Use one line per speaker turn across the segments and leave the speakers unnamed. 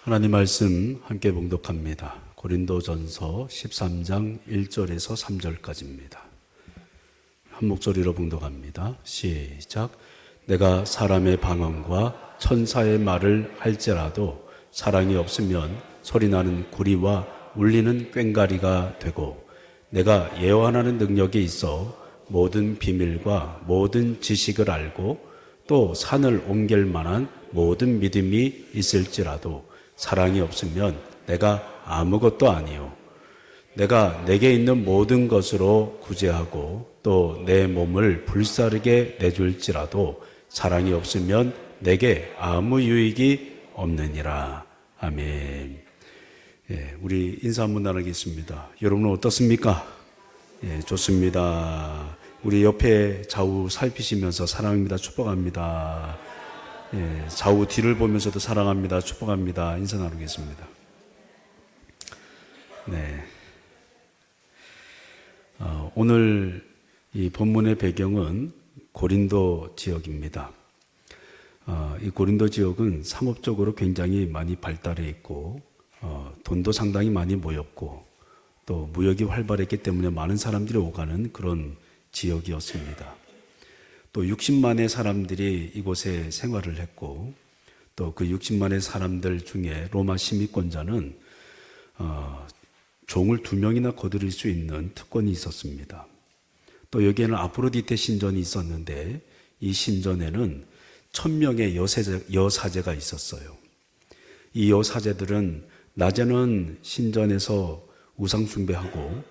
하나님 말씀 함께 봉독합니다. 고린도전서 13장 1절에서 3절까지입니다. 한 목소리로 봉독합니다. 시작. 내가 사람의 방언과 천사의 말을 할지라도 사랑이 없으면 소리나는 구리와 울리는 꽹과리가 되고, 내가 예언하는 능력이 있어 모든 비밀과 모든 지식을 알고 또 산을 옮길 만한 모든 믿음이 있을지라도 사랑이 없으면 내가 아무것도 아니요. 내가 내게 있는 모든 것으로 구제하고 또 내 몸을 불사르게 내줄지라도 사랑이 없으면 내게 아무 유익이 없느니라. 아멘. 우리 인사 한번 나누겠습니다. 여러분은 어떻습니까? 좋습니다. 우리 옆에 좌우 살피시면서 사랑합니다, 축복합니다. 좌우 뒤를 보면서도 사랑합니다, 축복합니다. 인사 나누겠습니다. 오늘 이 본문의 배경은 고린도 지역입니다. 이 고린도 지역은 상업적으로 굉장히 많이 발달해 있고, 돈도 상당히 많이 모였고, 또 무역이 활발했기 때문에 많은 사람들이 오가는 그런 지역이었습니다. 또 60만의 사람들이 이곳에 생활을 했고, 또 그 60만의 사람들 중에 로마 시민권자는 종을 2명이나 거두릴 수 있는 특권이 있었습니다. 또 여기에는 아프로디테 신전이 있었는데, 이 신전에는 1000명의 여사제가 있었어요. 이 여사제들은 낮에는 신전에서 우상 숭배하고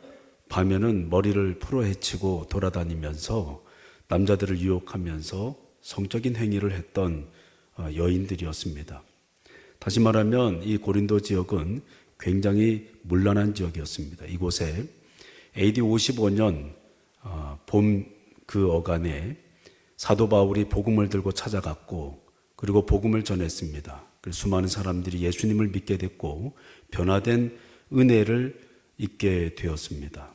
밤에는 머리를 풀어헤치고 돌아다니면서 남자들을 유혹하면서 성적인 행위를 했던 여인들이었습니다. 다시 말하면 이 고린도 지역은 굉장히 문란한 지역이었습니다. 이곳에 AD 55년 봄 그 어간에 사도 바울이 복음을 들고 찾아갔고, 그리고 복음을 전했습니다. 그래서 수많은 사람들이 예수님을 믿게 됐고 변화된 은혜를 잊게 되었습니다.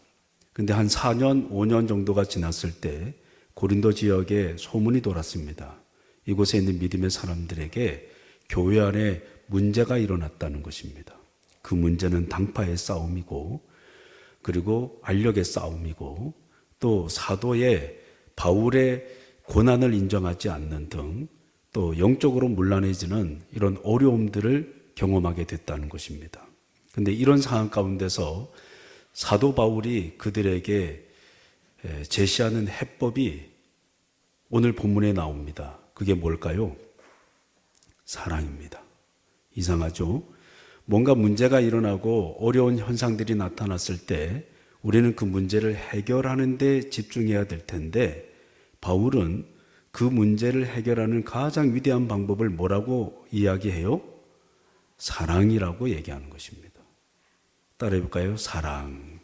근데 한 4년, 5년 정도가 지났을 때 고린도 지역에 소문이 돌았습니다. 이곳에 있는 믿음의 사람들에게 교회 안에 문제가 일어났다는 것입니다. 그 문제는 당파의 싸움이고, 그리고 알력의 싸움이고, 또 사도의 바울의 고난을 인정하지 않는 등 또 영적으로 문란해지는 이런 어려움들을 경험하게 됐다는 것입니다. 그런데 이런 상황 가운데서 사도 바울이 그들에게 제시하는 해법이 오늘 본문에 나옵니다. 그게 뭘까요? 사랑입니다. 이상하죠? 뭔가 문제가 일어나고 어려운 현상들이 나타났을 때 우리는 그 문제를 해결하는 데 집중해야 될 텐데, 바울은 그 문제를 해결하는 가장 위대한 방법을 뭐라고 이야기해요? 사랑이라고 얘기하는 것입니다. 따라해볼까요? 사랑.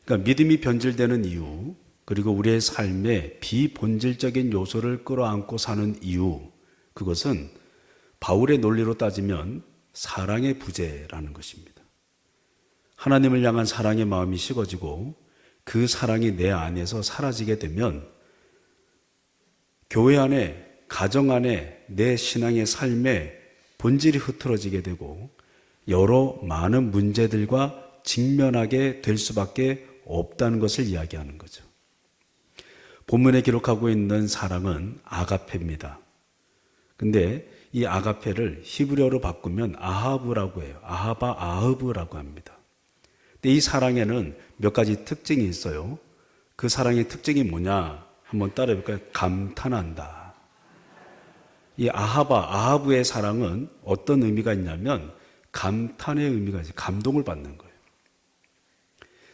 그러니까 믿음이 변질되는 이유, 그리고 우리의 삶에 비본질적인 요소를 끌어안고 사는 이유, 그것은 바울의 논리로 따지면 사랑의 부재라는 것입니다. 하나님을 향한 사랑의 마음이 식어지고 그 사랑이 내 안에서 사라지게 되면 교회 안에, 가정 안에, 내 신앙의 삶에 본질이 흐트러지게 되고 여러 많은 문제들과 직면하게 될 수밖에 없다는 것을 이야기하는 거죠. 본문에 기록하고 있는 사랑은 아가페입니다. 근데 이 아가페를 히브리어로 바꾸면 아하브라고 해요. 아하바 아흐브라고 합니다. 근데 이 사랑에는 몇 가지 특징이 있어요. 그 사랑의 특징이 뭐냐? 한번 따라해볼까요? 감탄한다. 이 아하브의 사랑은 어떤 의미가 있냐면 감탄의 의미가 있어요. 감동을 받는 거예요.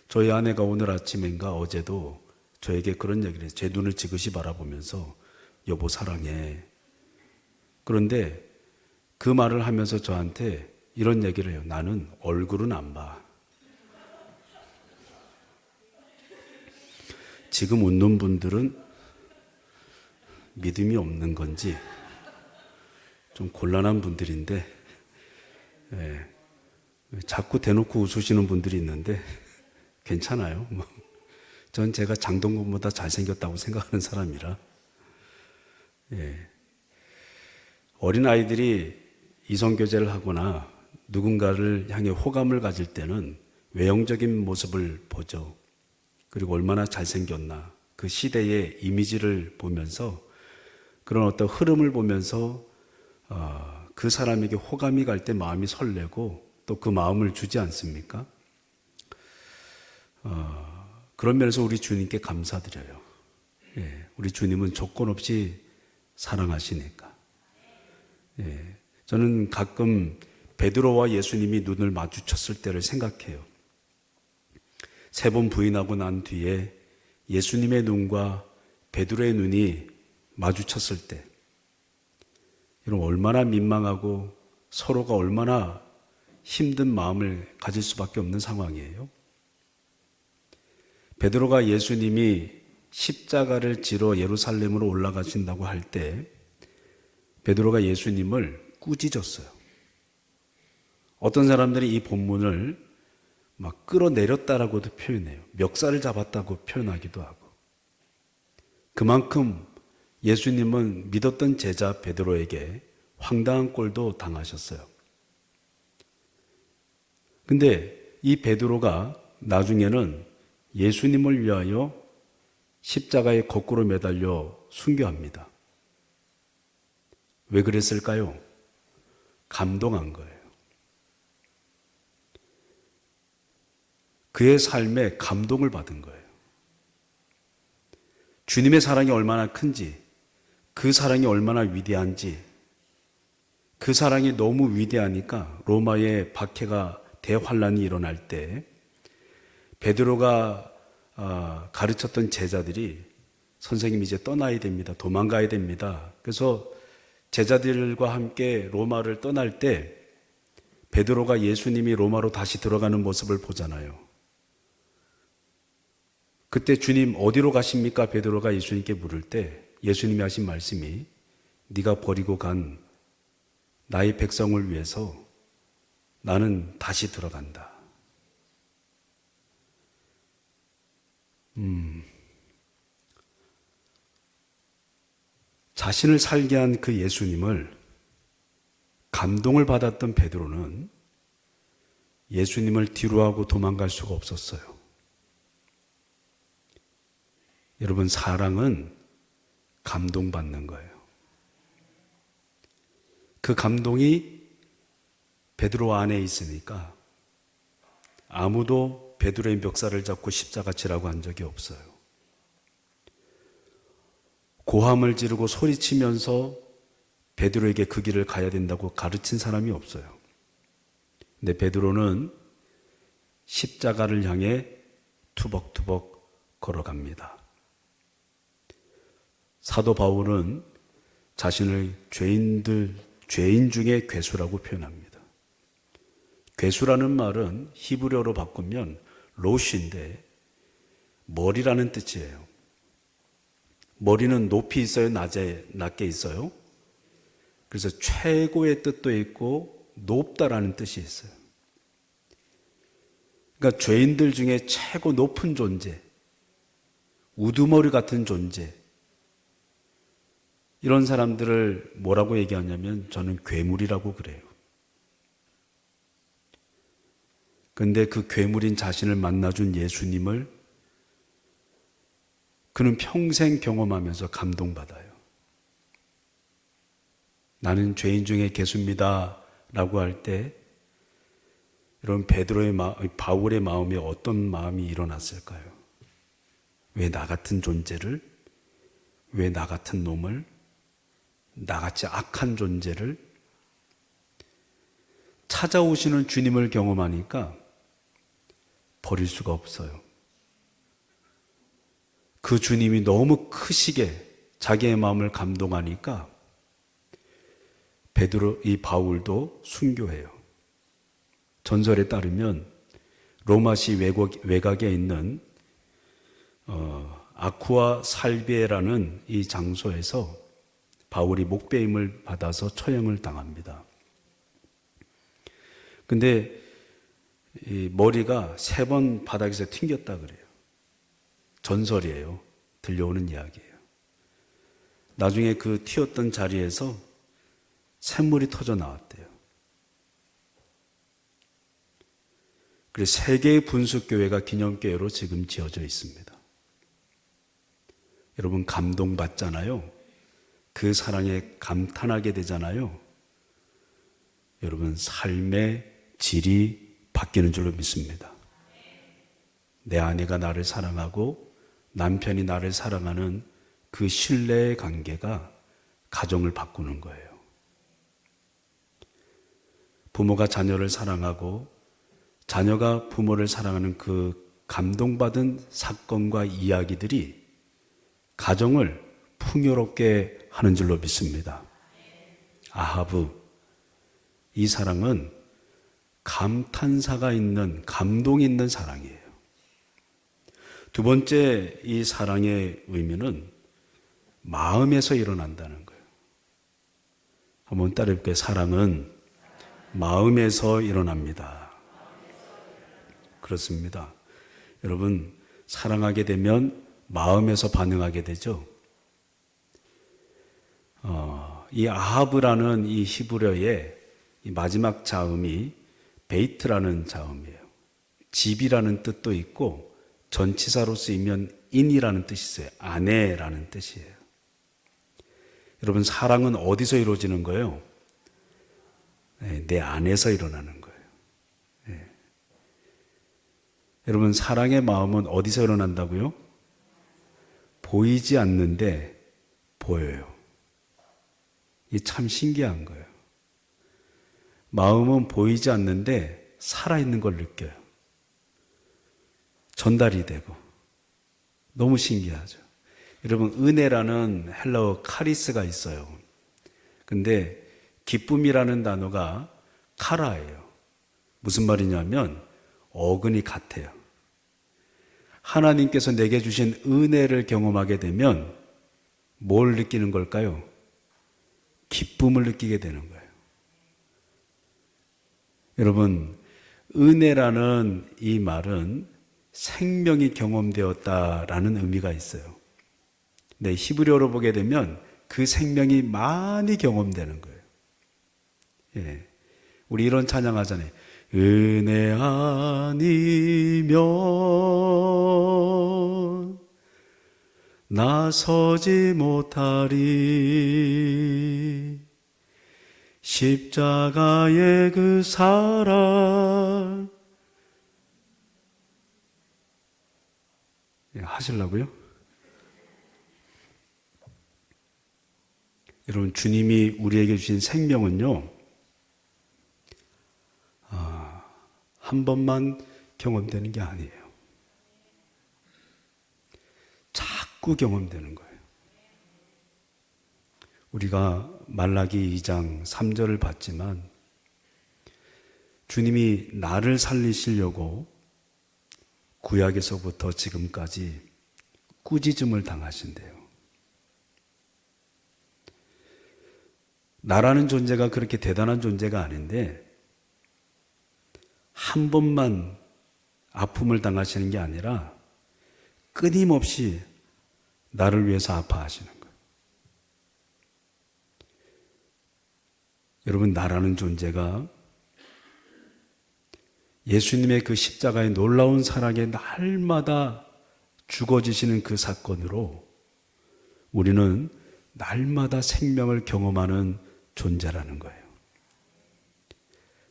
저희 아내가 오늘 아침인가 어제도 저에게 그런 얘기를 해요. 제 눈을 지그시 바라보면서 여보 사랑해. 그런데 그 말을 하면서 저한테 이런 얘기를 해요. 나는 얼굴은 안 봐. 지금 웃는 분들은 믿음이 없는 건지 좀 곤란한 분들인데, 자꾸 대놓고 웃으시는 분들이 있는데 괜찮아요. 전 제가 장동건보다 잘생겼다고 생각하는 사람이라. 어린아이들이 이성교제를 하거나 누군가를 향해 호감을 가질 때는 외형적인 모습을 보죠. 그리고 얼마나 잘생겼나. 그 시대의 이미지를 보면서 그런 어떤 흐름을 보면서 그 사람에게 호감이 갈 때 마음이 설레고 또 그 마음을 주지 않습니까? 그런 면에서 우리 주님께 감사드려요. 예, 우리 주님은 조건 없이 사랑하시니까. 예, 저는 가끔 베드로와 예수님이 눈을 마주쳤을 때를 생각해요. 3번 부인하고 난 뒤에 예수님의 눈과 베드로의 눈이 마주쳤을 때, 이런 얼마나 민망하고 서로가 얼마나 힘든 마음을 가질 수밖에 없는 상황이에요. 베드로가 예수님이 십자가를 지러 예루살렘으로 올라가신다고 할 때 베드로가 예수님을 꾸짖었어요. 어떤 사람들이 이 본문을 막 끌어내렸다라고도 표현해요. 멱살을 잡았다고 표현하기도 하고. 그만큼 예수님은 믿었던 제자 베드로에게 황당한 꼴도 당하셨어요. 근데 이 베드로가 나중에는 예수님을 위하여 십자가에 거꾸로 매달려 순교합니다. 왜 그랬을까요? 감동한 거예요. 그의 삶에 감동을 받은 거예요. 주님의 사랑이 얼마나 큰지, 그 사랑이 얼마나 위대한지, 그 사랑이 너무 위대하니까 로마의 박해가 대환란이 일어날 때 베드로가 가르쳤던 제자들이 선생님 이제 떠나야 됩니다. 도망가야 됩니다. 그래서 제자들과 함께 로마를 떠날 때 베드로가 예수님이 로마로 다시 들어가는 모습을 보잖아요. 그때 주님 어디로 가십니까? 베드로가 예수님께 물을 때 예수님이 하신 말씀이 네가 버리고 간 나의 백성을 위해서 나는 다시 들어간다. 자신을 살게 한 그 예수님을 감동을 받았던 베드로는 예수님을 뒤로하고 도망갈 수가 없었어요. 여러분, 사랑은 감동받는 거예요. 그 감동이 베드로 안에 있으니까 아무도 베드로의 멱살을 잡고 십자가 지라고 한 적이 없어요. 고함을 지르고 소리치면서 베드로에게 그 길을 가야 된다고 가르친 사람이 없어요. 근데 베드로는 십자가를 향해 투벅투벅 걸어갑니다. 사도 바울은 자신을 죄인 중에 괴수라고 표현합니다. 괴수라는 말은 히브리어로 바꾸면 로쉬인데 머리라는 뜻이에요. 머리는 높이 있어요? 낮게 있어요? 그래서 최고의 뜻도 있고 높다라는 뜻이 있어요. 그러니까 죄인들 중에 최고 높은 존재, 우두머리 같은 존재, 이런 사람들을 뭐라고 얘기하냐면 저는 괴물이라고 그래요. 근데 그 괴물인 자신을 만나준 예수님을 그는 평생 경험하면서 감동받아요. 나는 죄인 중에 괴수입니다 라고 할 때 여러분 바울의 마음에 어떤 마음이 일어났을까요? 왜 나 같은 존재를, 왜 나 같은 놈을, 나같이 악한 존재를 찾아오시는 주님을 경험하니까 버릴 수가 없어요. 그 주님이 너무 크시게 자기의 마음을 감동하니까 이 바울도 순교해요. 전설에 따르면 로마시 외곽에 있는 아쿠아 살비에라는 이 장소에서 바울이 목배임을 받아서 처형을 당합니다. 근데 이 머리가 3번 바닥에서 튕겼다 그래요. 전설이에요. 들려오는 이야기예요. 나중에 그 튀었던 자리에서 샘물이 터져 나왔대요. 그래서 세 개의 분수교회가 기념교회로 지금 지어져 있습니다. 여러분 감동받잖아요. 그 사랑에 감탄하게 되잖아요. 여러분 삶의 질이 바뀌는 줄로 믿습니다. 내 아내가 나를 사랑하고 남편이 나를 사랑하는 그 신뢰의 관계가 가정을 바꾸는 거예요. 부모가 자녀를 사랑하고 자녀가 부모를 사랑하는 그 감동받은 사건과 이야기들이 가정을 풍요롭게 하는 줄로 믿습니다. 아하브, 이 사랑은 감탄사가 있는, 감동이 있는 사랑이에요. 두 번째 이 사랑의 의미는 마음에서 일어난다는 거예요. 한번 따라해볼게요. 사랑은 마음에서 일어납니다. 그렇습니다. 여러분, 사랑하게 되면 마음에서 반응하게 되죠. 이 아하브라는 이 히브리어의 이 마지막 자음이 베이트라는 자음이에요. 집이라는 뜻도 있고 전치사로 쓰이면 인이라는 뜻이 있어요. 아내라는 뜻이에요. 여러분, 사랑은 어디서 이루어지는 거예요? 내 안에서 일어나는 거예요. 네. 여러분, 사랑의 마음은 어디서 일어난다고요? 보이지 않는데 보여요. 이게 참 신기한 거예요. 마음은 보이지 않는데 살아있는 걸 느껴요. 전달이 되고. 너무 신기하죠. 여러분, 은혜라는 헬라어 카리스가 있어요. 근데 기쁨이라는 단어가 카라예요. 무슨 말이냐면 어근이 같아요. 하나님께서 내게 주신 은혜를 경험하게 되면 뭘 느끼는 걸까요? 기쁨을 느끼게 되는 거예요. 여러분, 은혜라는 이 말은 생명이 경험되었다라는 의미가 있어요. 네, 히브리어로 보게 되면 그 생명이 많이 경험되는 거예요. 예, 우리 이런 찬양하잖아요. 은혜 아니면 나서지 못하리. 십자가의 그 사랑. 예, 하시려고요? 여러분, 주님이 우리에게 주신 생명은요, 한 번만 경험되는 게 아니에요. 자꾸 경험되는 거예요. 우리가 말라기 2장 3절을 봤지만 주님이 나를 살리시려고 구약에서부터 지금까지 꾸짖음을 당하신대요. 나라는 존재가 그렇게 대단한 존재가 아닌데 한 번만 아픔을 당하시는 게 아니라 끊임없이 나를 위해서 아파하시는 거예요. 여러분, 나라는 존재가 예수님의 그 십자가의 놀라운 사랑에 날마다 죽어지시는 그 사건으로 우리는 날마다 생명을 경험하는 존재라는 거예요.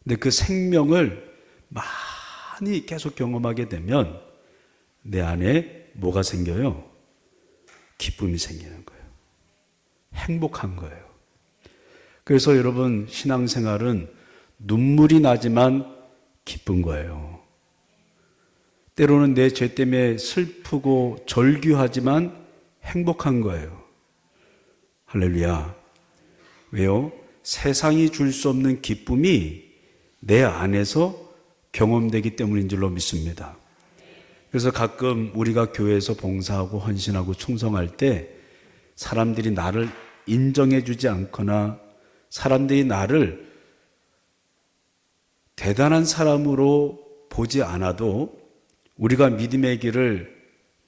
근데 그 생명을 많이 계속 경험하게 되면 내 안에 뭐가 생겨요? 기쁨이 생기는 거예요. 행복한 거예요. 그래서 여러분, 신앙생활은 눈물이 나지만 기쁜 거예요. 때로는 내 죄 때문에 슬프고 절규하지만 행복한 거예요. 할렐루야. 왜요? 세상이 줄 수 없는 기쁨이 내 안에서 경험되기 때문인 줄로 믿습니다. 그래서 가끔 우리가 교회에서 봉사하고 헌신하고 충성할 때 사람들이 나를 인정해 주지 않거나 사람들이 나를 대단한 사람으로 보지 않아도 우리가 믿음의 길을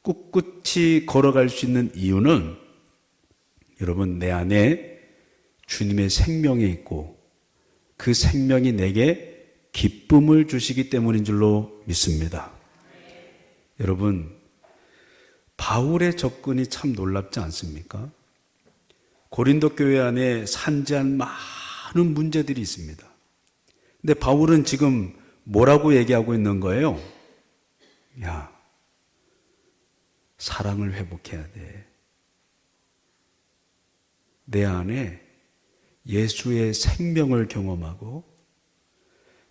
꿋꿋이 걸어갈 수 있는 이유는 여러분, 내 안에 주님의 생명이 있고 그 생명이 내게 기쁨을 주시기 때문인 줄로 믿습니다. 여러분, 바울의 접근이 참 놀랍지 않습니까? 고린도 교회 안에 산재한 많은 문제들이 있습니다. 근데 바울은 지금 뭐라고 얘기하고 있는 거예요? 야, 사랑을 회복해야 돼. 내 안에 예수의 생명을 경험하고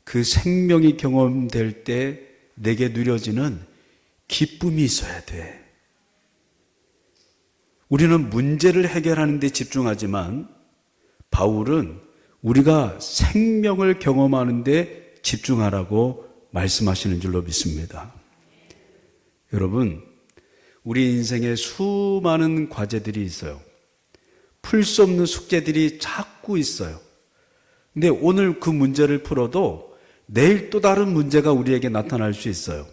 그 생명이 경험될 때 내게 누려지는 기쁨이 있어야 돼. 우리는 문제를 해결하는 데 집중하지만 바울은 우리가 생명을 경험하는 데 집중하라고 말씀하시는 줄로 믿습니다. 여러분, 우리 인생에 수많은 과제들이 있어요. 풀 수 없는 숙제들이 자꾸 있어요. 근데 오늘 그 문제를 풀어도 내일 또 다른 문제가 우리에게 나타날 수 있어요.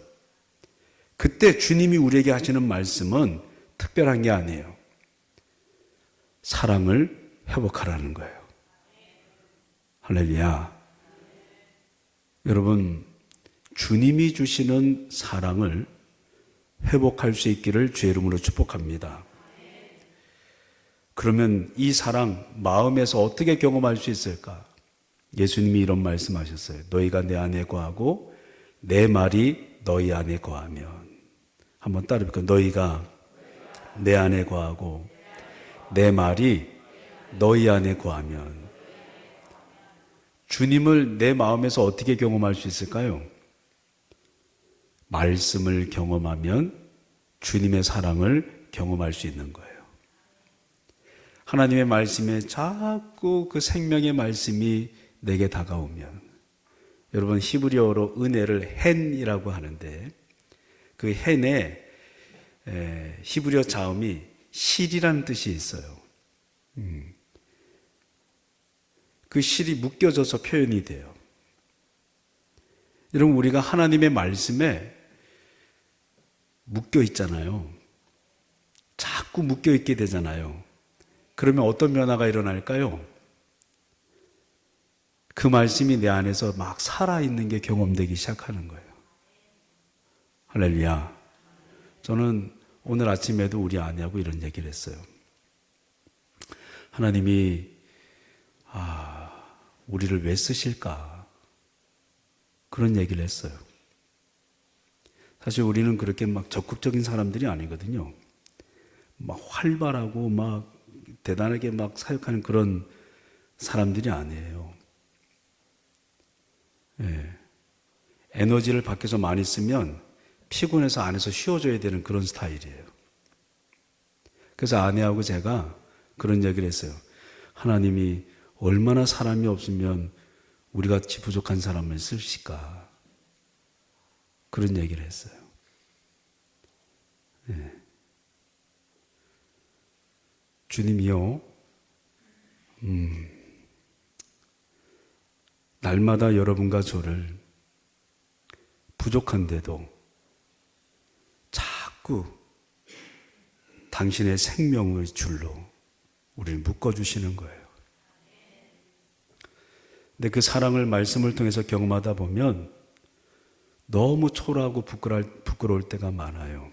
그때 주님이 우리에게 하시는 말씀은 특별한 게 아니에요. 사랑을 회복하라는 거예요. 할렐루야. 여러분, 주님이 주시는 사랑을 회복할 수 있기를 주의 이름으로 축복합니다. 그러면 이 사랑 마음에서 어떻게 경험할 수 있을까? 예수님이 이런 말씀하셨어요. 너희가 내 안에 거하고 내 말이 너희 안에 거하면. 한번 따라해볼까요? 너희가 내 안에 거하고 내 말이 너희 안에 거하면. 주님을 내 마음에서 어떻게 경험할 수 있을까요? 말씀을 경험하면 주님의 사랑을 경험할 수 있는 거예요. 하나님의 말씀에 자꾸 그 생명의 말씀이 내게 다가오면, 여러분 히브리어로 은혜를 헨이라고 하는데 그 헨에 히브리어 자음이 실이라는 뜻이 있어요. 그 실이 묶여져서 표현이 돼요. 여러분, 우리가 하나님의 말씀에 묶여 있잖아요. 자꾸 묶여 있게 되잖아요. 그러면 어떤 변화가 일어날까요? 그 말씀이 내 안에서 막 살아있는 게 경험되기 시작하는 거예요. 할렐루야. 저는 오늘 아침에도 우리 아내하고 이런 얘기를 했어요. 하나님이 우리를 왜 쓰실까? 그런 얘기를 했어요. 사실 우리는 그렇게 막 적극적인 사람들이 아니거든요. 막 활발하고 막 대단하게 막 사역하는 그런 사람들이 아니에요. 예. 에너지를 밖에서 많이 쓰면 피곤해서 안에서 쉬어줘야 되는 그런 스타일이에요. 그래서 아내하고 제가 그런 얘기를 했어요. 하나님이 얼마나 사람이 없으면 우리 같이 부족한 사람을 쓰실까? 그런 얘기를 했어요. 네. 주님이요, 날마다 여러분과 저를 부족한데도 자꾸 당신의 생명의 줄로 우리를 묶어주시는 거예요. 근데 그 사랑을 말씀을 통해서 경험하다 보면 너무 초라하고 부끄러울 때가 많아요.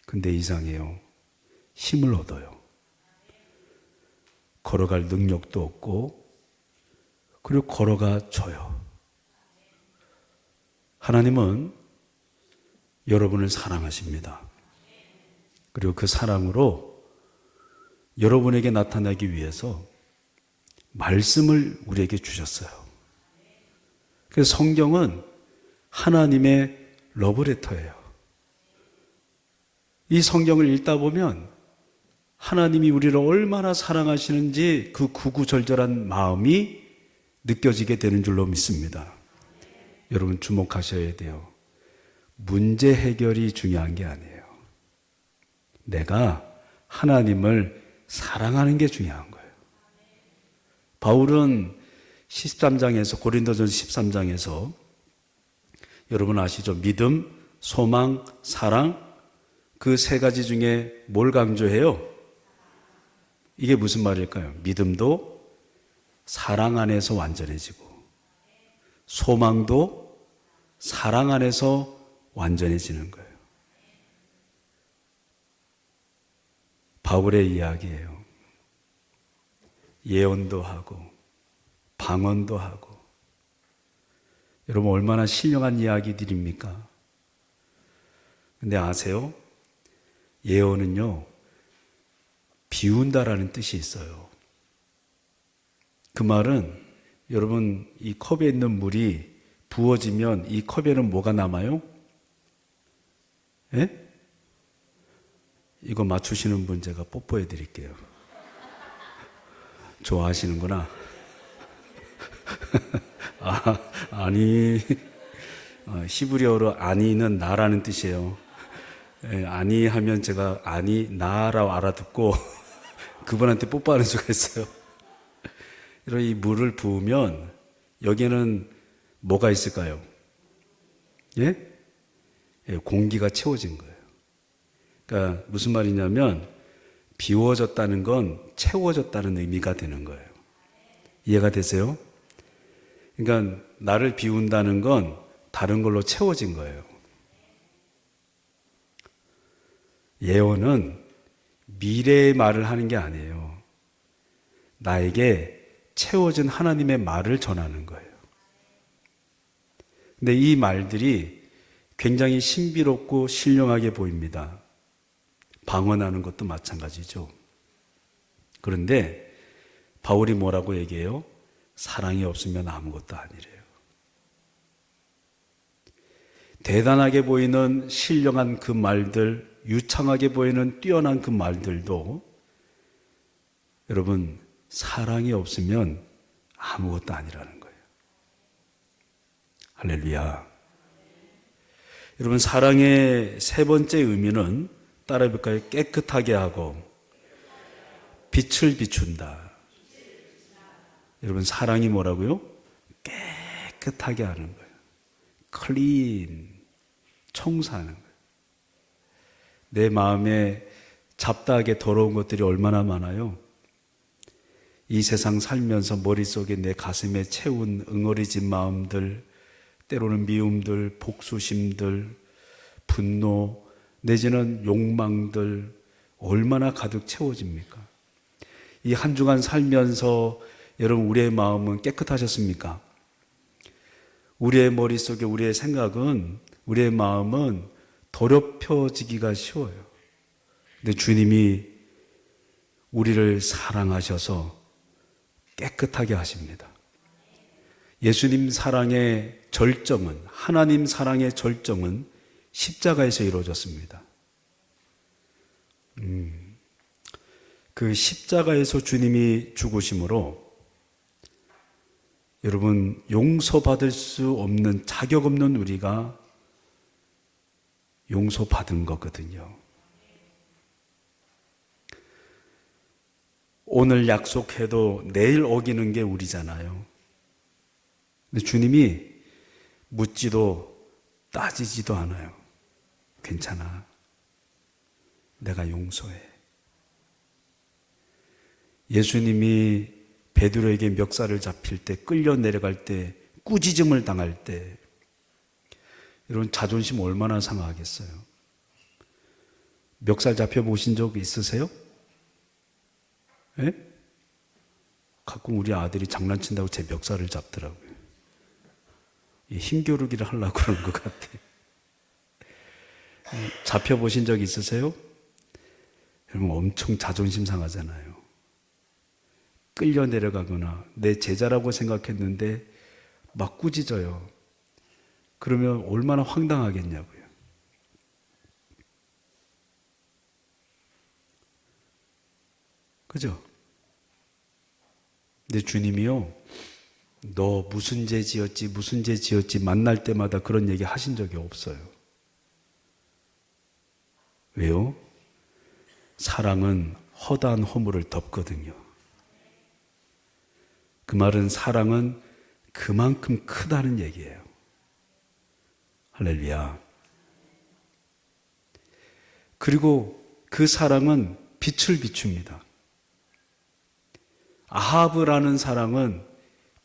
근데 이상해요. 힘을 얻어요. 걸어갈 능력도 없고, 그리고 걸어가 줘요. 하나님은 여러분을 사랑하십니다. 그리고 그 사랑으로 여러분에게 나타나기 위해서 말씀을 우리에게 주셨어요. 그래서 성경은 하나님의 러브레터예요. 이 성경을 읽다 보면 하나님이 우리를 얼마나 사랑하시는지 그 구구절절한 마음이 느껴지게 되는 줄로 믿습니다. 여러분 주목하셔야 돼요. 문제 해결이 중요한 게 아니에요. 내가 하나님을 사랑하는 게 중요한 거예요. 바울은 13장에서 고린도전서 13장에서 여러분 아시죠? 믿음, 소망, 사랑, 그 세 가지 중에 뭘 강조해요? 이게 무슨 말일까요? 믿음도 사랑 안에서 완전해지고, 소망도 사랑 안에서 완전해지는 거예요. 바울의 이야기예요. 예언도 하고 방언도 하고. 여러분 얼마나 신령한 이야기들입니까? 근데 아세요? 예언은요, 비운다라는 뜻이 있어요. 그 말은 여러분 이 컵에 있는 물이 부어지면 이 컵에는 뭐가 남아요? 예? 이거 맞추시는 분 제가 뽀뽀해 드릴게요. 좋아하시는구나. 아니, 히브리어로 아니는 나라는 뜻이에요. 예, 아니 하면 제가 아니 나라고 알아듣고 그분한테 뽀뽀하는 수가 있어요. 이런 이 물을 부으면 여기에는 뭐가 있을까요? 예? 예, 공기가 채워진 거예요. 그러니까 무슨 말이냐면 비워졌다는 건 채워졌다는 의미가 되는 거예요. 이해가 되세요? 그러니까 나를 비운다는 건 다른 걸로 채워진 거예요. 예언은 미래의 말을 하는 게 아니에요. 나에게 채워진 하나님의 말을 전하는 거예요. 근데 이 말들이 굉장히 신비롭고 신령하게 보입니다. 방언하는 것도 마찬가지죠. 그런데 바울이 뭐라고 얘기해요? 사랑이 없으면 아무것도 아니래요. 대단하게 보이는 신령한 그 말들, 유창하게 보이는 뛰어난 그 말들도 여러분 사랑이 없으면 아무것도 아니라는 거예요. 할렐루야. 여러분 사랑의 세 번째 의미는 따라해 볼까요? 깨끗하게 하고 빛을 비춘다. 여러분 사랑이 뭐라고요? 깨끗하게 하는 거예요. 클린, 청소하는 거예요. 내 마음에 잡다하게 더러운 것들이 얼마나 많아요. 이 세상 살면서 머릿속에 내 가슴에 채운 응어리진 마음들, 때로는 미움들, 복수심들, 분노, 내지는 욕망들 얼마나 가득 채워집니까? 이 한 주간 살면서 여러분 우리의 마음은 깨끗하셨습니까? 우리의 머릿속에 우리의 생각은, 우리의 마음은 더럽혀지기가 쉬워요. 근데 주님이 우리를 사랑하셔서 깨끗하게 하십니다. 예수님 사랑의 절정은, 하나님 사랑의 절정은 십자가에서 이루어졌습니다. 그 십자가에서 주님이 죽으심으로 여러분 용서받을 수 없는, 자격 없는 우리가 용서받은 거거든요. 오늘 약속해도 내일 어기는 게 우리잖아요. 근데 주님이 묻지도 따지지도 않아요. 괜찮아. 내가 용서해. 예수님이 베드로에게 멱살을 잡힐 때, 끌려 내려갈 때, 꾸짖음을 당할 때 여러분 자존심 얼마나 상하겠어요. 멱살 잡혀보신 적 있으세요? 예? 가끔 우리 아들이 장난친다고 제 멱살을 잡더라고요. 힘겨루기를 하려고 그러는 것 같아. 잡혀보신 적 있으세요? 여러분 엄청 자존심 상하잖아요. 끌려 내려가거나 내 제자라고 생각했는데 막 꾸짖어요. 그러면 얼마나 황당하겠냐고요. 그죠? 근데 주님이요, 너 무슨 죄 지었지, 무슨 죄 지었지 만날 때마다 그런 얘기 하신 적이 없어요. 왜요? 사랑은 허다한 허물을 덮거든요. 그 말은 사랑은 그만큼 크다는 얘기예요. 할렐루야. 그리고 그 사랑은 빛을 비춥니다. 아하브라는 사랑은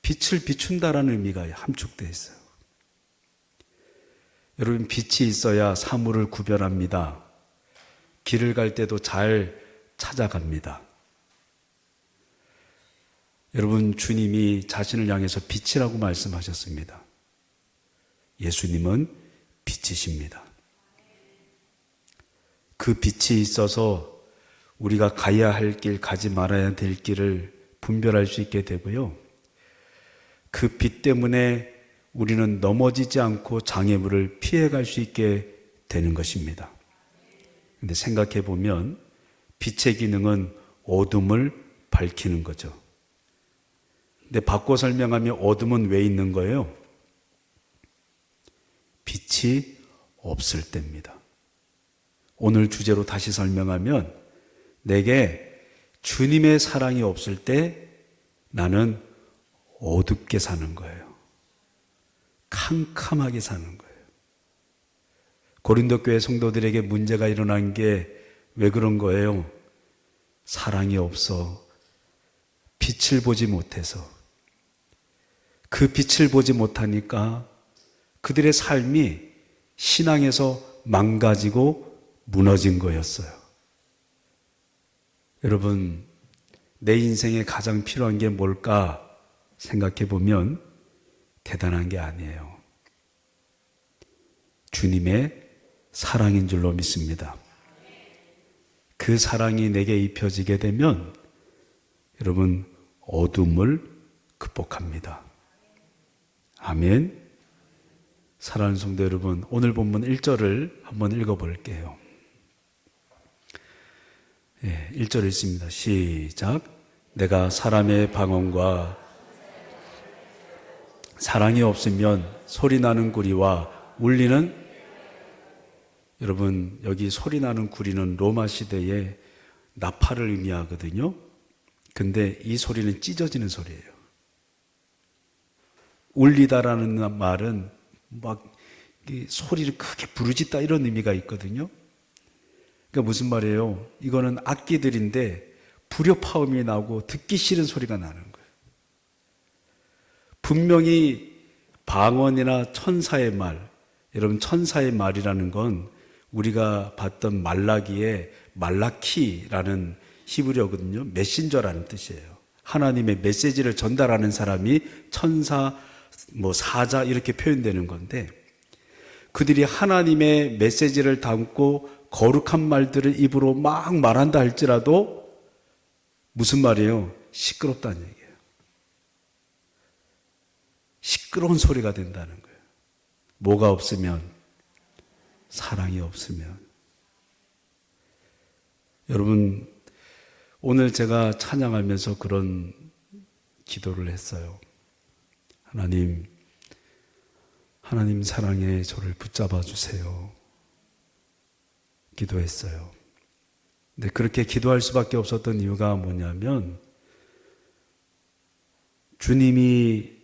빛을 비춘다라는 의미가 함축되어 있어요. 여러분, 빛이 있어야 사물을 구별합니다. 길을 갈 때도 잘 찾아갑니다. 여러분, 주님이 자신을 향해서 빛이라고 말씀하셨습니다. 예수님은 빛이십니다. 그 빛이 있어서 우리가 가야 할 길, 가지 말아야 될 길을 분별할 수 있게 되고요. 그 빛 때문에 우리는 넘어지지 않고 장애물을 피해갈 수 있게 되는 것입니다. 근데 생각해 보면 빛의 기능은 어둠을 밝히는 거죠. 근데 바꿔 설명하면 어둠은 왜 있는 거예요? 빛이 없을 때입니다. 오늘 주제로 다시 설명하면 내게 주님의 사랑이 없을 때 나는 어둡게 사는 거예요. 캄캄하게 사는 거예요. 고린도 교회 성도들에게 문제가 일어난 게 왜 그런 거예요? 사랑이 없어 빛을 보지 못해서. 그 빛을 보지 못하니까 그들의 삶이 신앙에서 망가지고 무너진 거였어요. 여러분, 내 인생에 가장 필요한 게 뭘까 생각해 보면 대단한 게 아니에요. 주님의 사랑인 줄로 믿습니다. 그 사랑이 내게 입혀지게 되면 여러분, 어둠을 극복합니다. 아멘. 사랑하는 성도 여러분, 오늘 본문 1절을 한번 읽어볼게요. 1절 읽습니다. 시작. 내가 사람의 방언과 사랑이 없으면 소리나는 구리와 울리는, 여러분, 여기 소리나는 구리는 로마 시대의 나팔을 의미하거든요. 근데 이 소리는 찢어지는 소리예요. 울리다라는 말은 막 소리를 크게 부르짖다 이런 의미가 있거든요. 그러니까 무슨 말이에요? 이거는 악기들인데 불협화음이 나고 듣기 싫은 소리가 나는 거예요. 분명히 방언이나 천사의 말, 여러분, 천사의 말이라는 건 우리가 봤던 말라기의 말라키라는 히브리어거든요. 메신저라는 뜻이에요. 하나님의 메시지를 전달하는 사람이 천사, 사자 이렇게 표현되는 건데, 그들이 하나님의 메시지를 담고 거룩한 말들을 입으로 막 말한다 할지라도 무슨 말이에요? 시끄럽다는 얘기예요. 시끄러운 소리가 된다는 거예요. 뭐가 없으면? 사랑이 없으면. 여러분, 오늘 제가 찬양하면서 그런 기도를 했어요. 하나님 사랑에 저를 붙잡아 주세요. 기도했어요. 근데 그렇게 기도할 수밖에 없었던 이유가 뭐냐면, 주님이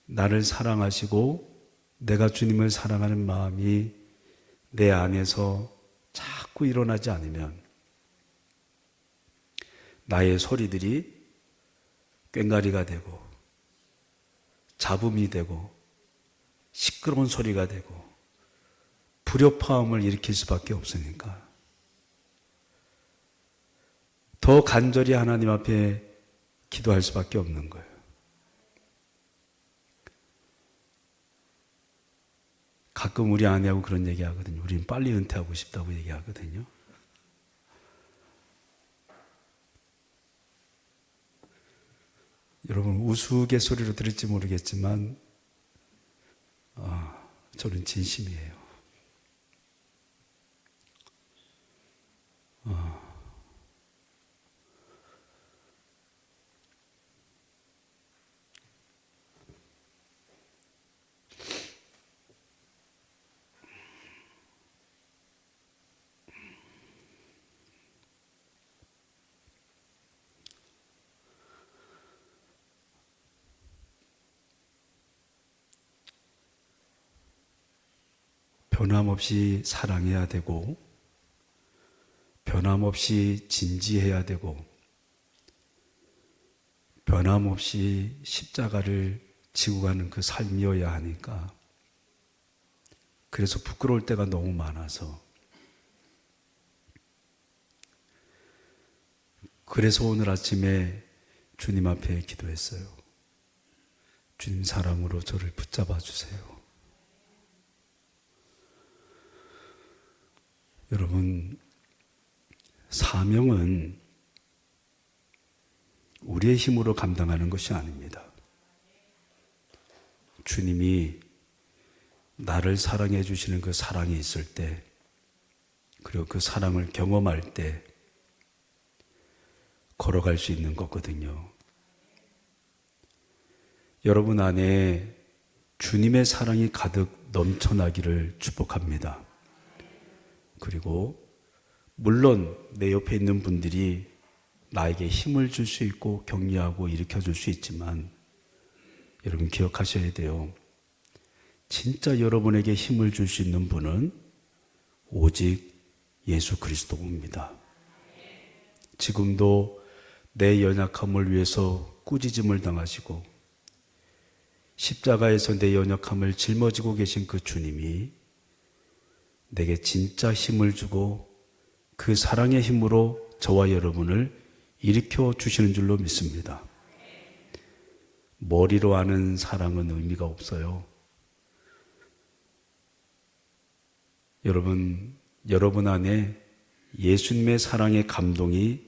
나를 사랑하시고 내가 주님을 사랑하는 마음이 내 안에서 자꾸 일어나지 않으면 나의 소리들이 꽹과리가 되고 잡음이 되고 시끄러운 소리가 되고 불협화음을 일으킬 수밖에 없으니까 더 간절히 하나님 앞에 기도할 수밖에 없는 거예요. 가끔 우리 아내하고 그런 얘기 하거든요. 우린 빨리 은퇴하고 싶다고 얘기하거든요. 여러분, 우스갯소리로 들을지 모르겠지만 저는 진심이에요. 변함없이 사랑해야 되고 변함없이 진지해야 되고 변함없이 십자가를 지고 가는 그 삶이어야 하니까, 그래서 부끄러울 때가 너무 많아서, 그래서 오늘 아침에 주님 앞에 기도했어요. 주님 사랑으로 저를 붙잡아 주세요. 여러분, 사명은 우리의 힘으로 감당하는 것이 아닙니다. 주님이 나를 사랑해 주시는 그 사랑이 있을 때, 그리고 그 사랑을 경험할 때 걸어갈 수 있는 거거든요. 여러분 안에 주님의 사랑이 가득 넘쳐나기를 축복합니다. 그리고 물론 내 옆에 있는 분들이 나에게 힘을 줄 수 있고 격려하고 일으켜 줄 수 있지만, 여러분 기억하셔야 돼요. 진짜 여러분에게 힘을 줄 수 있는 분은 오직 예수 그리스도입니다. 지금도 내 연약함을 위해서 꾸짖음을 당하시고 십자가에서 내 연약함을 짊어지고 계신 그 주님이 내게 진짜 힘을 주고 그 사랑의 힘으로 저와 여러분을 일으켜 주시는 줄로 믿습니다. 머리로 아는 사랑은 의미가 없어요. 여러분 안에 예수님의 사랑의 감동이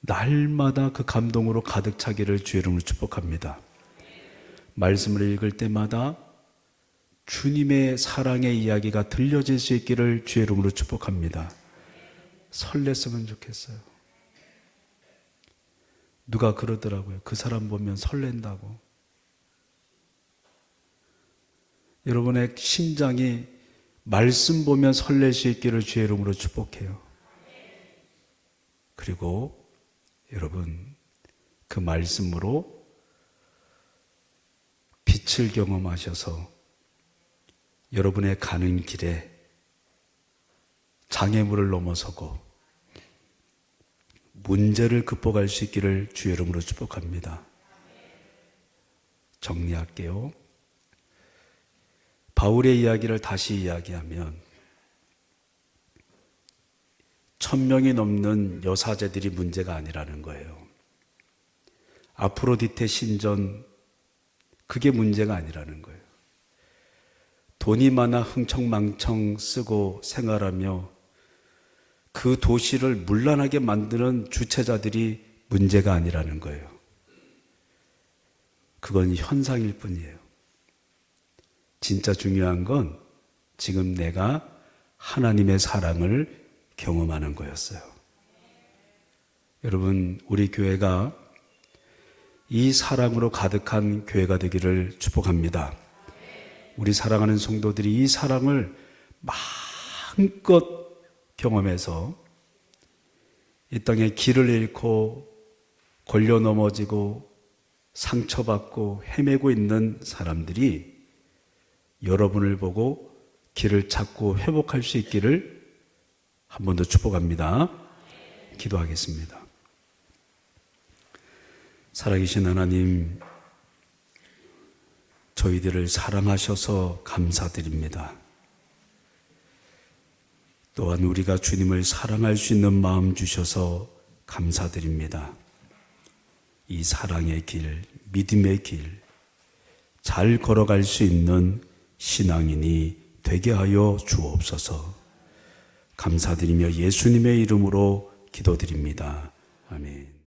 날마다 그 감동으로 가득 차기를 주의 이름으로 축복합니다. 말씀을 읽을 때마다 주님의 사랑의 이야기가 들려질 수 있기를 주의 이름으로 축복합니다. 설렜으면 좋겠어요. 누가 그러더라고요. 그 사람 보면 설렌다고. 여러분의 심장이 말씀 보면 설렐 수 있기를 주의 이름으로 축복해요. 그리고 여러분, 그 말씀으로 빛을 경험하셔서 여러분의 가는 길에 장애물을 넘어서고 문제를 극복할 수 있기를 주의 이름으로 축복합니다. 정리할게요. 바울의 이야기를 다시 이야기하면 1000명이 넘는 여사제들이 문제가 아니라는 거예요. 아프로디테 신전, 그게 문제가 아니라는 거예요. 돈이 많아 흥청망청 쓰고 생활하며 그 도시를 문란하게 만드는 주체자들이 문제가 아니라는 거예요. 그건 현상일 뿐이에요. 진짜 중요한 건 지금 내가 하나님의 사랑을 경험하는 거였어요. 여러분, 우리 교회가 이 사랑으로 가득한 교회가 되기를 축복합니다. 우리 사랑하는 성도들이 이 사랑을 마음껏 경험해서 이 땅에 길을 잃고 걸려 넘어지고 상처받고 헤매고 있는 사람들이 여러분을 보고 길을 찾고 회복할 수 있기를 한 번 더 축복합니다. 기도하겠습니다. 살아계신 하나님, 저희들을 사랑하셔서 감사드립니다. 또한 우리가 주님을 사랑할 수 있는 마음 주셔서 감사드립니다. 이 사랑의 길, 믿음의 길, 잘 걸어갈 수 있는 신앙인이 되게 하여 주옵소서. 감사드리며 예수님의 이름으로 기도드립니다. 아멘.